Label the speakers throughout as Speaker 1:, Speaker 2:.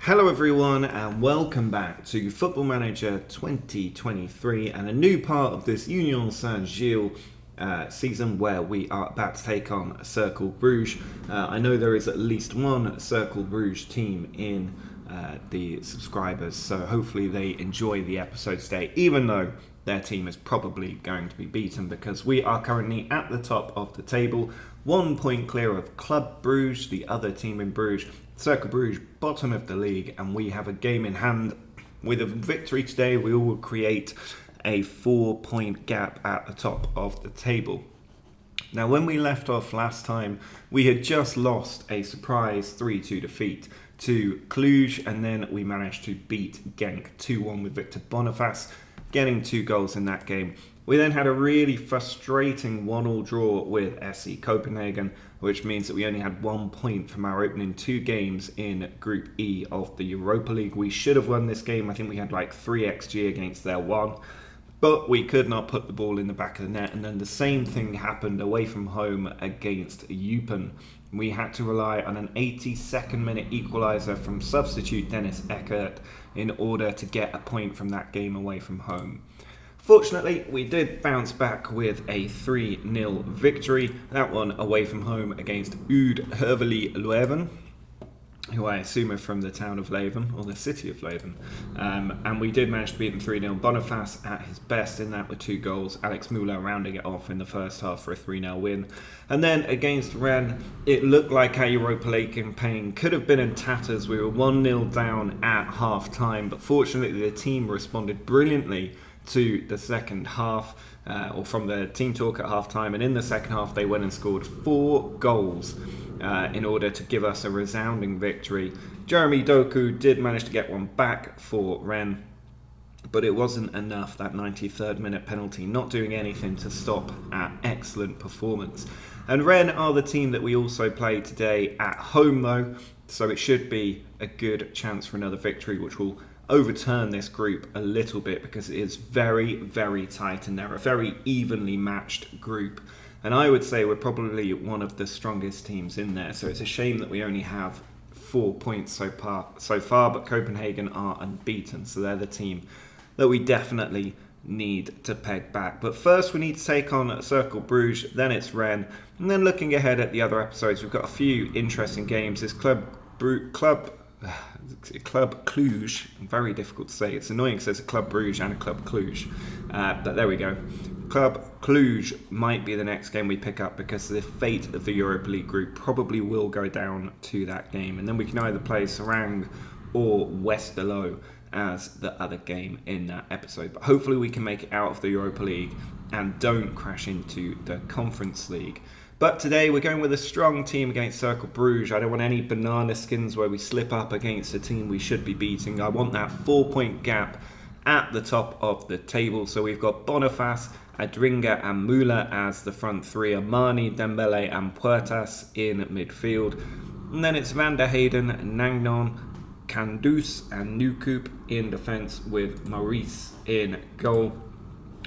Speaker 1: Hello everyone and welcome back to Football Manager 2023 and a new part of this union-saint-gilloise season where we are about to take on Cercle Brugge. I know there is at least one Cercle Brugge team in the subscribers, so hopefully they enjoy the episode today, even though their team is probably going to be beaten because we are currently at the top of the table, 1 point clear of Club Brugge, the other team in Bruges. Cercle Brugge, bottom of the league, and we have a game in hand. With a victory today, we will create a 4-point gap at the top of the table. Now, when we left off last time, we had just lost a surprise 3-2 defeat to Cluj, and then we managed to beat Genk 2-1 with Victor Boniface, getting 2 goals in that game. We then had a really frustrating 1-1 draw with SC Copenhagen, which means that we only had 1 point from our opening 2 games in Group E of the Europa League. We should have won this game. I think we had like 3 XG against their 1, but we could not put the ball in the back of the net. And then the same thing happened away from home against Eupen. We had to rely on an 82nd minute equaliser from substitute Dennis Eckert in order to get a point from that game away from home. Fortunately, we did bounce back with a 3-0 victory, that one away from home against Oud Hervely Leuven, who I assume are from the town of Leuven, or the city of Leuven. And we did manage to beat them 3-0. Boniface at his best in that with 2 goals. Alex Muller rounding it off in the first half for a 3-0 win. And then against Rennes, it looked like our Europa League campaign could have been in tatters. We were 1-0 down at half-time, but fortunately the team responded brilliantly to the second half, or from the team talk at half-time, and in the second half they went and scored 4 goals in order to give us a resounding victory. Jeremy Doku did manage to get one back for Rennes, but it wasn't enough. That 93rd minute penalty not doing anything to stop our excellent performance. And Rennes are the team that we also play today at home though, so it should be a good chance for another victory, which will overturn this group a little bit because it is very, very tight and they're a very evenly matched group. And I would say we're probably one of the strongest teams in there. So it's a shame that we only have 4 points so far, but Copenhagen are unbeaten. So they're the team that we definitely need to peg back. But first we need to take on Cercle Brugge, then it's Rennes. And then looking ahead at the other episodes, we've got a few interesting games. This Club Cluj, very difficult to say. It's annoying because there's a Club Brugge and a Club Cluj, but there we go. Club Cluj might be the next game we pick up because the fate of the Europa League group probably will go down to that game, and then we can either play Sarang or Westerlo as the other game in that episode. But hopefully we can make it out of the Europa League and don't crash into the Conference League. But today we're going with a strong team against Cercle Brugge. I don't want any banana skins where we slip up against a team we should be beating. I want that 4-point gap at the top of the table. So we've got Boniface, Adringa and Muller as the front 3, Amani, Dembele and Puertas in midfield. And then it's Van der Heyden, Nagnon, Kandus and Newcoop in defence with Maurice in goal.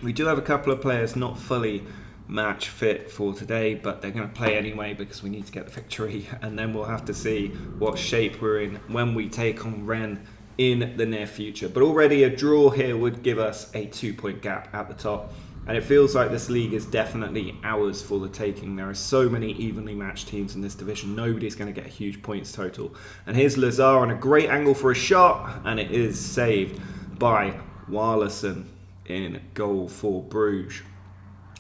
Speaker 1: We do have a couple of players not fully match fit for today, but they're going to play anyway because we need to get the victory, and then we'll have to see what shape we're in when we take on Rennes in the near future. But already a draw here would give us a 2-point gap at the top, and it feels like this league is definitely ours for the taking. There are so many evenly matched teams in this division. Nobody's going to get a huge points total. And here's Lazar on a great angle for a shot, and it is saved by Warleson in goal for Bruges.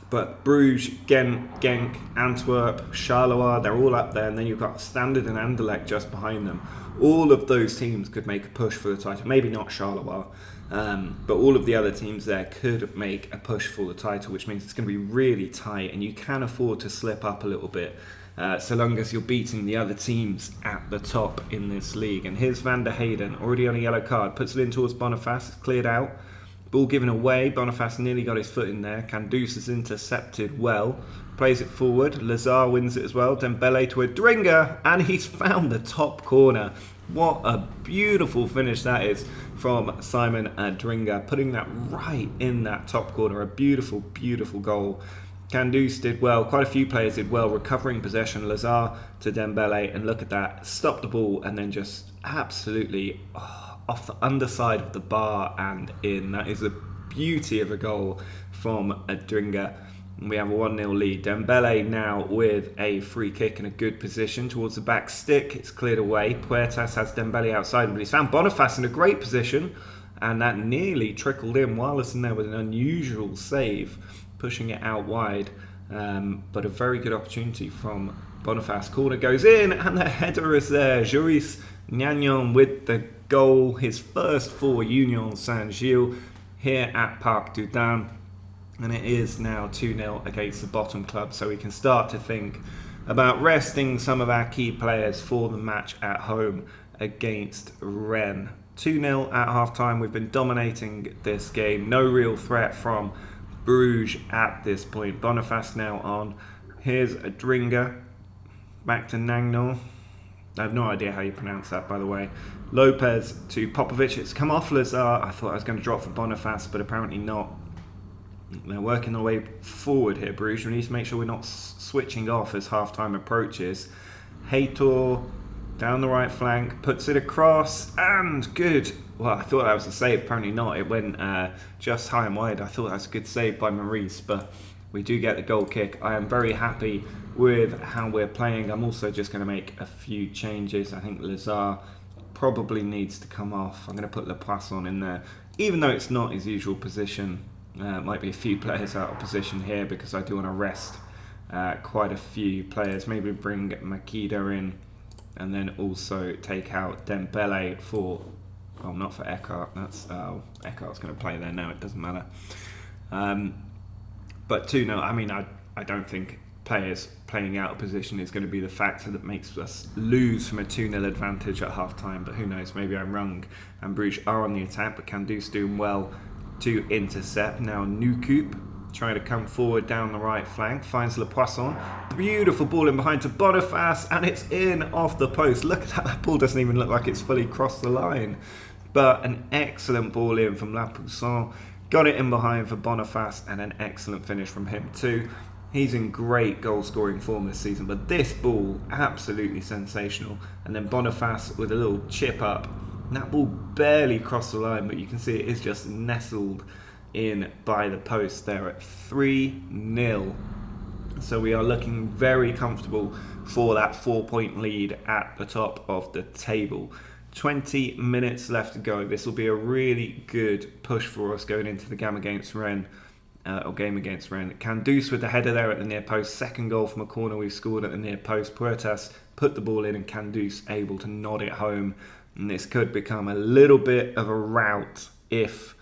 Speaker 1: But Bruges, Genk, Antwerp, Charleroi, they're all up there. And then you've got Standard and Anderlecht just behind them. All of those teams could make a push for the title. Maybe not Charleroi, but all of the other teams there could make a push for the title, which means it's going to be really tight. And you can afford to slip up a little bit, so long as you're beating the other teams at the top in this league. And here's Van der Heyden, already on a yellow card. Puts it in towards Boniface, it's cleared out. Ball given away, Boniface nearly got his foot in there. Kandus is intercepted well, plays it forward, Lazar wins it as well, Dembele to Adringa, and he's found the top corner. What a beautiful finish that is from Simon Adringa, putting that right in that top corner. A beautiful, beautiful goal Kandus did well, quite a few players did well, recovering possession. Lazare to Dembele, and look at that, stop the ball and then just absolutely off the underside of the bar and in. That is a beauty of a goal from Adringa. We have a 1-0 lead. Dembele now with a free kick in a good position towards the back stick. It's cleared away. Puertas has Dembele outside, but he's found Boniface in a great position, and that nearly trickled in. Wireless in there with an unusual save, pushing it out wide, but a very good opportunity from Boniface. Corner goes in, and the header is there. Joris Gnagnon with the goal, his first for Union-Saint-Gilloise here at Parc du Dain, and it is now 2-0 against the bottom club, so we can start to think about resting some of our key players for the match at home against Rennes. 2-0 at half-time. We've been dominating this game. No real threat from Bruges at this point. Boniface now on. Here's Adringa. Back to Gnagnon. I have no idea how you pronounce that, by the way. Lopez to Popovic. It's come off Lazare. I thought I was going to drop for Boniface, but apparently not. They're working their way forward here, Bruges. We need to make sure we're not switching off as half-time approaches. Heitor down the right flank, puts it across, and good. Well, I thought that was a save, apparently not. It went just high and wide. I thought that was a good save by Maurice, but we do get the goal kick. I am very happy with how we're playing. I'm also just going to make a few changes. I think Lazare probably needs to come off. I'm going to put Lepoisson in there, even though it's not his usual position. Might be a few players out of position here because I do want to rest quite a few players. Maybe bring Makida in, and then also take out Dembele for, well, not for Eckhart. That's Eckhart's going to play there now. It doesn't matter. But 2-0. I mean, I don't think players playing out of position is going to be the factor that makes us lose from a 2-0 advantage at half time. But who knows? Maybe I'm wrong. And Bruges are on the attack, but Kandus doing well to intercept. Now Nucoup trying to come forward down the right flank, finds Lepoisson. Beautiful ball in behind to Boniface, and it's in off the post. Look at that, that ball doesn't even look like it's fully crossed the line. But an excellent ball in from Lepoisson. Got it in behind for Boniface, and an excellent finish from him too. He's in great goal scoring form this season, but this ball, absolutely sensational. And then Boniface with a little chip up. And that ball barely crossed the line, but you can see it is just nestled in by the post there at 3-0. So we are looking very comfortable for that 4-point lead at the top of the table. 20 minutes left to go. This will be a really good push for us going into the game against Rennes. Kandus with the header there at the near post. Second goal from a corner we've scored at the near post. Puertas put the ball in, and Kandus able to nod it home. And this could become a little bit of a rout if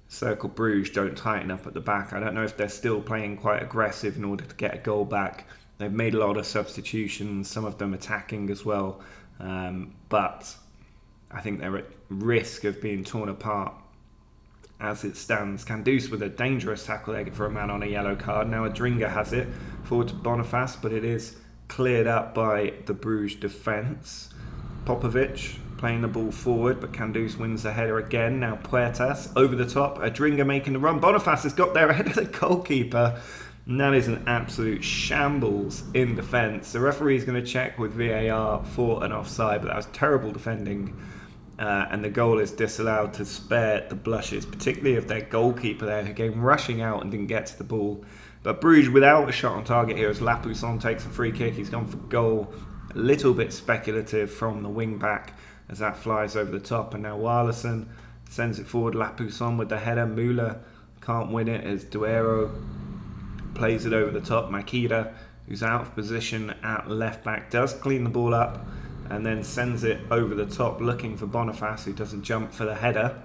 Speaker 1: Cercle Bruges don't tighten up at the back. I don't know if they're still playing quite aggressive in order to get a goal back. They've made a lot of substitutions, some of them attacking as well. But I think they're at risk of being torn apart as it stands. Kandus with a dangerous tackle there for a man on a yellow card. Now Adringa has it forward to Boniface, but it is cleared up by the Bruges defence. Popovic playing the ball forward, but Kandus wins the header again. Now Puertas over the top. Adringa making the run. Boniface has got there ahead of the goalkeeper. And that is an absolute shambles in defence. The referee is going to check with VAR for an offside, but that was terrible defending. And the goal is disallowed to spare the blushes, particularly of their goalkeeper there, who came rushing out and didn't get to the ball. But Bruges without a shot on target here as Lepoisson takes a free kick. He's gone for goal. A little bit speculative from the wing back as that flies over the top. And now Warleson sends it forward. Lepoisson with the header. Müller can't win it as Duero plays it over the top. Makida, who's out of position at left back, does clean the ball up and then sends it over the top looking for Boniface, who doesn't jump for the header.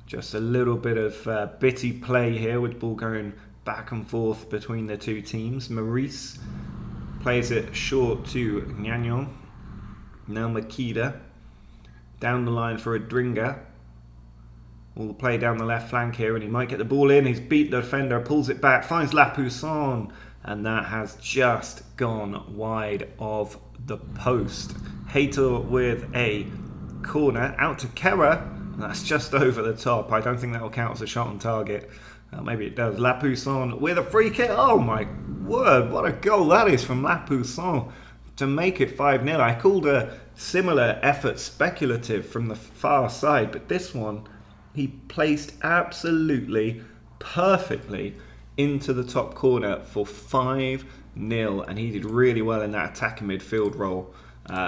Speaker 1: Just a little bit of bitty play here with the ball going back and forth between the two teams. Maurice plays it short to Gnagnon. Now Makida down the line for Adringa. All the play down the left flank here, and he might get the ball in. He's beat the defender, pulls it back, finds Lepoisson, and that has just gone wide of the post. Heitor with a corner out to Kera, and that's just over the top. I don't think that will count as a shot on target. Maybe it does. Lapoussin with a free kick. Oh my word, what a goal that is from Lapoussin to make it 5-0. I called a similar effort speculative from the far side, but this one he placed absolutely perfectly into the top corner for 5-0, and he did really well in that attacking midfield role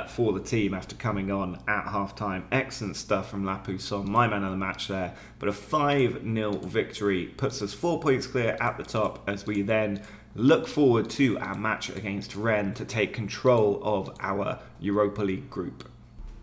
Speaker 1: for the team after coming on at half-time. Excellent stuff from Lapoussin, my man of the match there. But a 5-0 victory puts us 4 points clear at the top as we then look forward to our match against Rennes to take control of our Europa League group.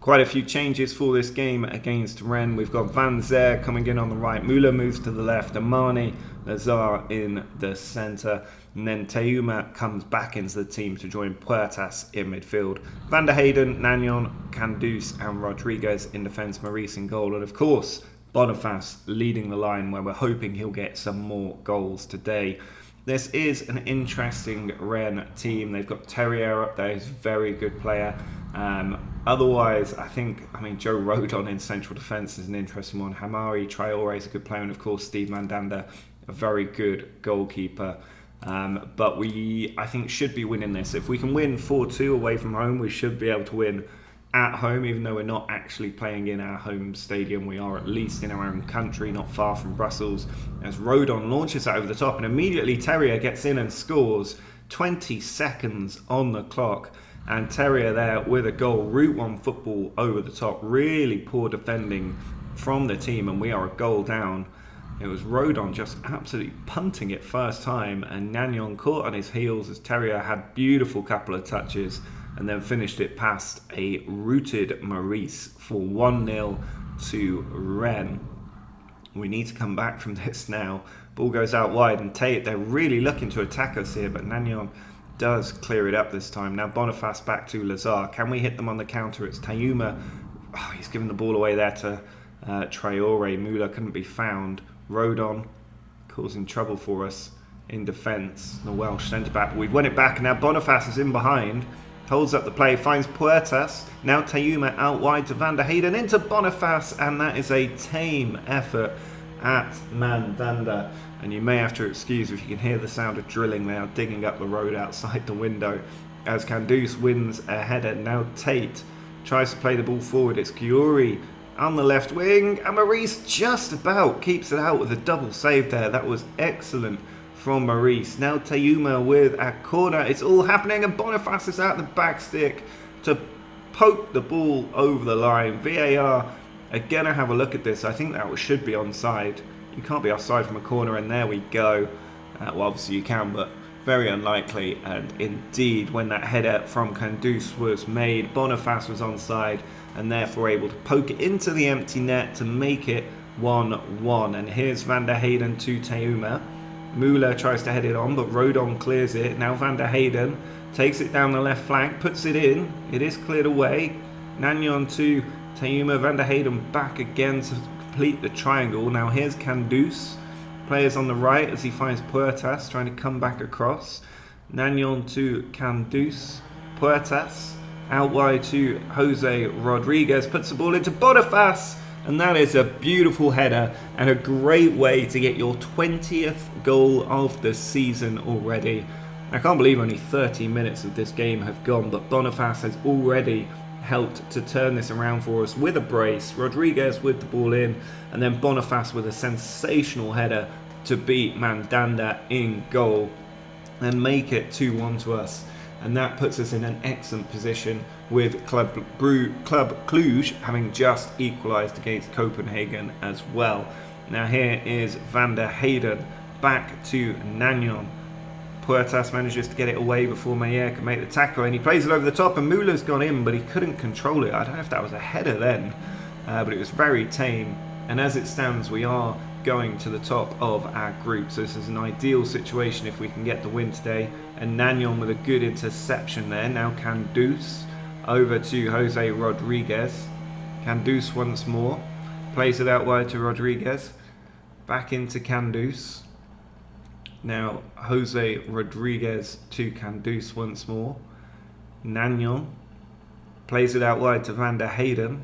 Speaker 1: Quite a few changes for this game against Rennes. We've got Van Zer coming in on the right, Müller moves to the left, Amani, Lazar in the centre, and then Teuma comes back into the team to join Puertas in midfield. Van der Heyden, Nagnon, Candus and Rodriguez in defence, Maurice in goal, and of course Boniface leading the line where we're hoping he'll get some more goals today. This is an interesting Rennes team. They've got Terrier up there, who's a very good player. Otherwise, I mean, Joe Rodon in central defence is an interesting one. Hamari Traore is a good player, and of course Steve Mandanda, a very good goalkeeper. But we, I think, should be winning this. If we can win 4-2 away from home, we should be able to win at home, even though we're not actually playing in our home stadium. We are at least in our own country, not far from Brussels, as Rodon launches that over the top, and immediately Terrier gets in and scores. 20 seconds on the clock, and Terrier there with a goal. Route 1 football over the top. Really poor defending from the team, and we are a goal down. It was Rodon just absolutely punting it first time, and Nagnon caught on his heels as Terrier had beautiful couple of touches and then finished it past a rooted Maurice for 1-0 to Rennes. We need to come back from this now. Ball goes out wide, and Tate, they're really looking to attack us here, but Nagnon does clear it up this time. Now Boniface back to Lazar. Can we hit them on the counter? It's Teuma. Oh, he's given the ball away there to Traore. Müller couldn't be found. Rodon causing trouble for us in defence. The Welsh centre-back. We've won it back, and now Boniface is in behind. Holds up the play, finds Puertas. Now Teuma out wide to Van der Heyden into Boniface, and that is a tame effort at Mandanda. And you may have to excuse if you can hear the sound of drilling now, digging up the road outside the window as Candus wins a header. Now Tate tries to play the ball forward. It's Giuri on the left wing, and Maurice just about keeps it out with a double save there. That was excellent from Maurice. Now Teuma with a corner. It's all happening, and Boniface is out the back stick to poke the ball over the line. VAR are going to have a look at this. I think that should be onside. You can't be offside from a corner, and there we go. Well, obviously you can, but very unlikely. And indeed, when that header from Candus was made, Boniface was onside and therefore able to poke it into the empty net to make it 1-1. And here's Van der Heyden to Teuma. Müller tries to head it on, but Rodon clears it. Now Van der Heyden takes it down the left flank, puts it in. It is cleared away. Nagnon to Teuma. Van der Heyden back again to complete the triangle. Now here's Candus. Players on the right as he finds Puertas trying to come back across. Nagnon to Candus. Puertas out wide to Jose Rodriguez. Puts the ball into Boniface. And that is a beautiful header and a great way to get your 20th goal of the season already. I can't believe only 30 minutes of this game have gone, but Boniface has already helped to turn this around for us with a brace. Rodriguez with the ball in, and then Boniface with a sensational header to beat Mandanda in goal and make it 2-1 to us. And that puts us in an excellent position with Club Brugge having just equalised against Copenhagen as well. Now here is Van der Heyden back to Nagnon. Puertas manages to get it away before Meyer can make the tackle, and he plays it over the top, and Müller's gone in, but he couldn't control it. I don't know if that was a header then, but it was very tame. And as it stands, we are going to the top of our group, so this is an ideal situation if we can get the win today. And Nagnon with a good interception there. Now Candus over to Jose Rodriguez. Candus once more, plays it out wide to Rodriguez, back into Candus. Now Jose Rodriguez to Candus once more. Nagnon plays it out wide to Van der Heyden.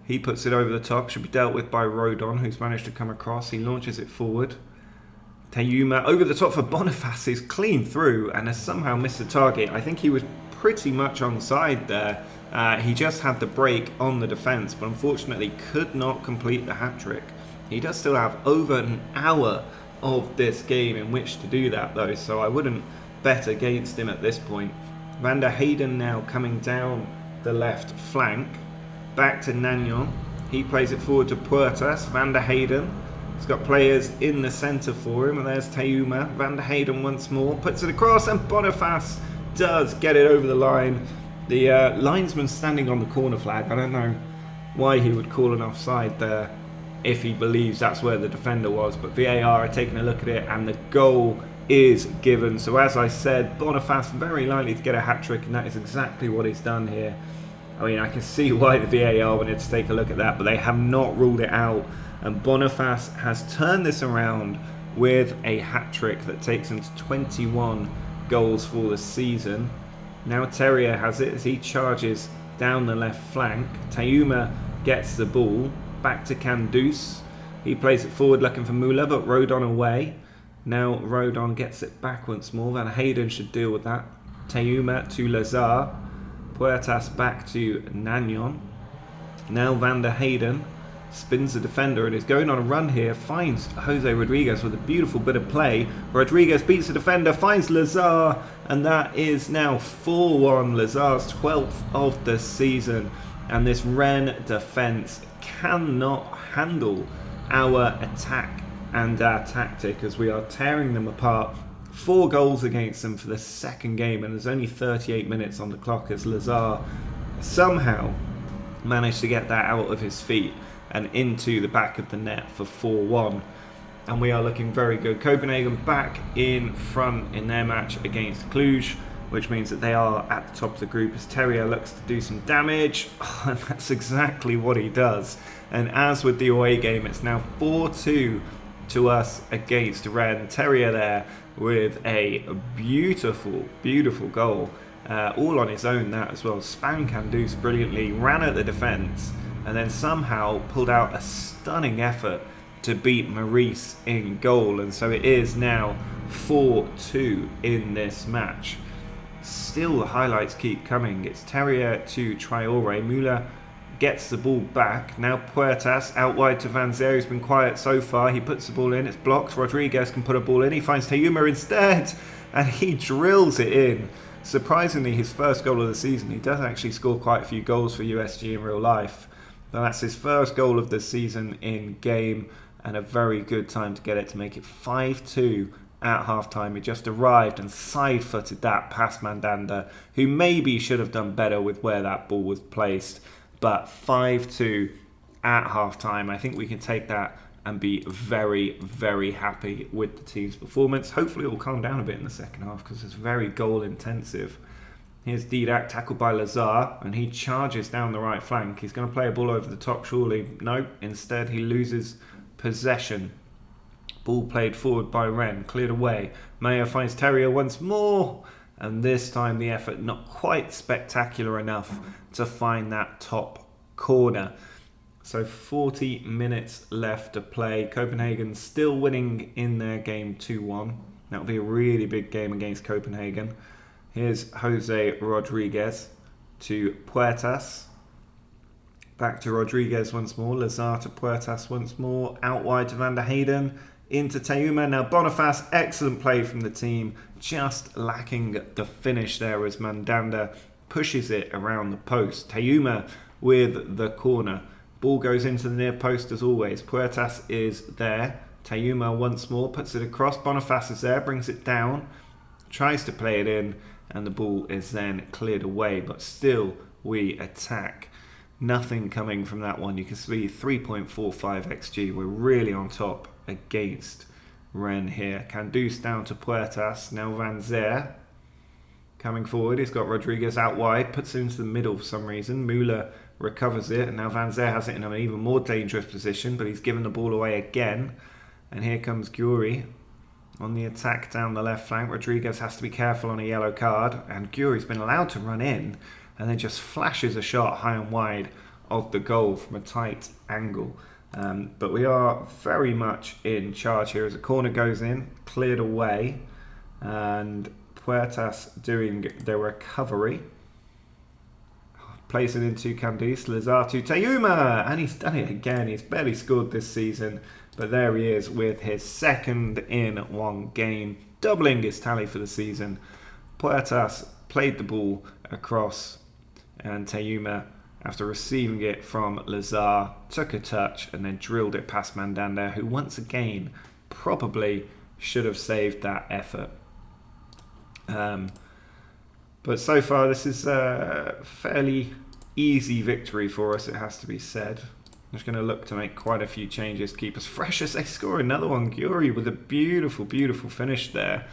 Speaker 1: He puts it over the top, should be dealt with by Rodon, who's managed to come across. He launches it forward. Tayuma over the top for Boniface is clean through and has somehow missed the target. I think he was pretty much onside there. He just had the break on the defence, but unfortunately could not complete the hat-trick. He does still have over an hour of this game in which to do that though, so I wouldn't bet against him at this point. Van der Heyden now coming down the left flank. Back to Nagnon. He plays it forward to Puertas. Van der Heyden. He's got players in the centre for him, and there's Tayuma. Van der Heyden once more, puts it across, and Boniface does get it over the line. The linesman standing on the corner flag, I don't know why he would call an offside there if he believes that's where the defender was, but VAR are taking a look at it, and the goal is given. So as I said, Boniface very likely to get a hat-trick, and that is exactly what he's done here. I mean, I can see why the VAR wanted to take a look at that, but they have not ruled it out. And Boniface has turned this around with a hat-trick that takes him to 21 goals for the season. Now Terrier has it as he charges down the left flank. Tayuma gets the ball. Back to Kandus. He plays it forward looking for Müller, but Rodon away. Now Rodon gets it back once more. Van Heyden should deal with that. Tayuma to Lazar. Puertas back to Nagnon. Now Van der Heyden spins the defender and is going on a run here. Finds Jose Rodriguez with a beautiful bit of play. Rodriguez beats the defender, finds Lazar, and that is now 4-1. Lazar's 12th of the season. And this Rennes defence cannot handle our attack and our tactic as we are tearing them apart. 4 goals against them for the second game, and there's only 38 minutes on the clock as Lazar somehow managed to get that out of his feet and into the back of the net for 4-1. And we are looking very good. Copenhagen back in front in their match against Cluj, which means that they are at the top of the group as Terrier looks to do some damage. And that's exactly what he does. And as with the away game, it's now 4-2 to us against Rennes. Terrier there with a beautiful, beautiful goal. All on his own, that as well. Span Kandus brilliantly, ran at the defence, and then somehow pulled out a stunning effort to beat Maurice in goal. And so it is now 4-2 in this match. Still the highlights keep coming. It's Terrier to Traoré. Müller gets the ball back. Now Puertas out wide to Van Zer, who's been quiet so far. He puts the ball in. It's blocked. Rodriguez can put a ball in. He finds Tayuma instead, and he drills it in. Surprisingly, his first goal of the season. He does actually score quite a few goals for USG in real life, but that's his first goal of the season in game, and a very good time to get it to make it 5-2 at half-time. He just arrived and side-footed that past Mandanda, who maybe should have done better with where that ball was placed. But 5-2 at half-time, I think we can take that and be very, very happy with the team's performance. Hopefully it will calm down a bit in the second half because it's very goal-intensive. Here's Didac, tackled by Lazar, and he charges down the right flank. He's going to play a ball over the top, surely. No, instead he loses possession. Ball played forward by Rennes, cleared away. Mayer finds Terrier once more, and this time the effort not quite spectacular enough to find that top corner. So 40 minutes left to play. Copenhagen still winning in their game 2-1. That'll be a really big game against Copenhagen. Here's Jose Rodriguez to Puertas. Back to Rodriguez once more. Lazar to Puertas once more. Out wide to Van der Heyden. Into Tayuma. Now Boniface, excellent play from the team. Just lacking the finish there as Mandanda pushes it around the post. Tayuma with the corner. Ball goes into the near post as always. Puertas is there. Tayuma once more puts it across. Boniface is there, brings it down. Tries to play it in, and the ball is then cleared away. But still, we attack. Nothing coming from that one. You can see 3.45 XG. We're really on top against Rennes here. Kandus down to Puertas. Now Van Zer coming forward. He's got Rodriguez out wide. Puts it into the middle for some reason. Müller recovers it. And now Van Zer has it in an even more dangerous position. But he's given the ball away again. And here comes Guri on the attack down the left flank. Rodriguez has to be careful on a yellow card. And Guri's been allowed to run in. And then just flashes a shot high and wide of the goal from a tight angle. But we are very much in charge here as a corner goes in, cleared away, and Puertas doing the recovery. Plays it into Candice, Lazar to Teuma, and he's done it again. He's barely scored this season, but there he is with his second in one game, doubling his tally for the season. Puertas played the ball across, and Teuma, after receiving it from Lazar, took a touch and then drilled it past Mandanda, who once again probably should have saved that effort. But so far, this is a fairly easy victory for us, it has to be said. I'm just going to look to make quite a few changes, keep us fresh as they score another one. Gyuri with a beautiful, beautiful finish there.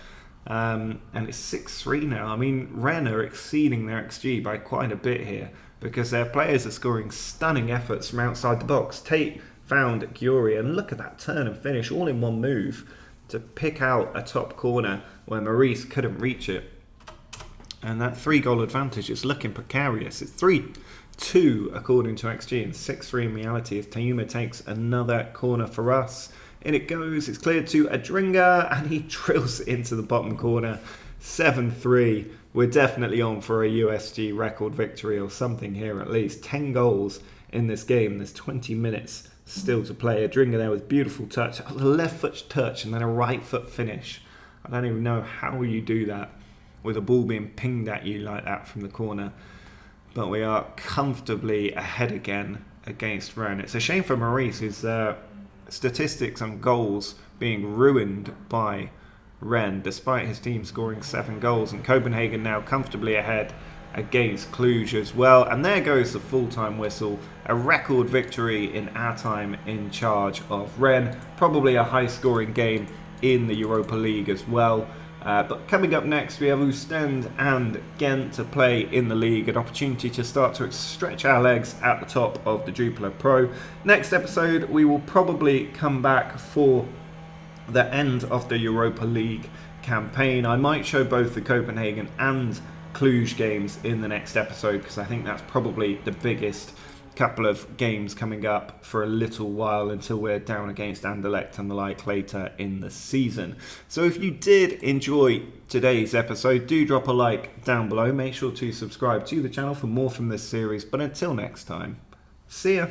Speaker 1: And it's 6-3 now. I mean, Rennes are exceeding their XG by quite a bit here because their players are scoring stunning efforts from outside the box. Tate found Gyuri, and look at that turn and finish all in one move to pick out a top corner where Maurice couldn't reach it. And that 3-goal advantage is looking precarious. It's 3-2 according to XG and 6-3 in reality as Teuma takes another corner for us. In it goes, it's cleared to Adringa and he drills into the bottom corner. 7-3. We're definitely on for a USG record victory or something here at least. 10 goals in this game. There's 20 minutes still to play. Adringa there with beautiful touch. A left foot touch and then a right foot finish. I don't even know how you do that with a ball being pinged at you like that from the corner. But we are comfortably ahead again against Rennes. It's a shame for Maurice, his statistics on goals being ruined by Rennes, despite his team scoring 7 goals. And Copenhagen now comfortably ahead against Cluj as well. And there goes the full-time whistle. A record victory in our time in charge of Rennes. Probably a high-scoring game in the Europa League as well. But coming up next, we have Ostend and Ghent to play in the league. An opportunity to start to stretch our legs at the top of the Jupiler Pro. Next episode, we will probably come back for the end of the Europa League campaign. I might show both the Copenhagen and Cluj games in the next episode because I think that's probably the biggest couple of games coming up for a little while until we're down against Anderlecht and the like later in the season. So if you did enjoy today's episode, do drop a like down below. Make sure to subscribe to the channel for more from this series. But until next time, see ya.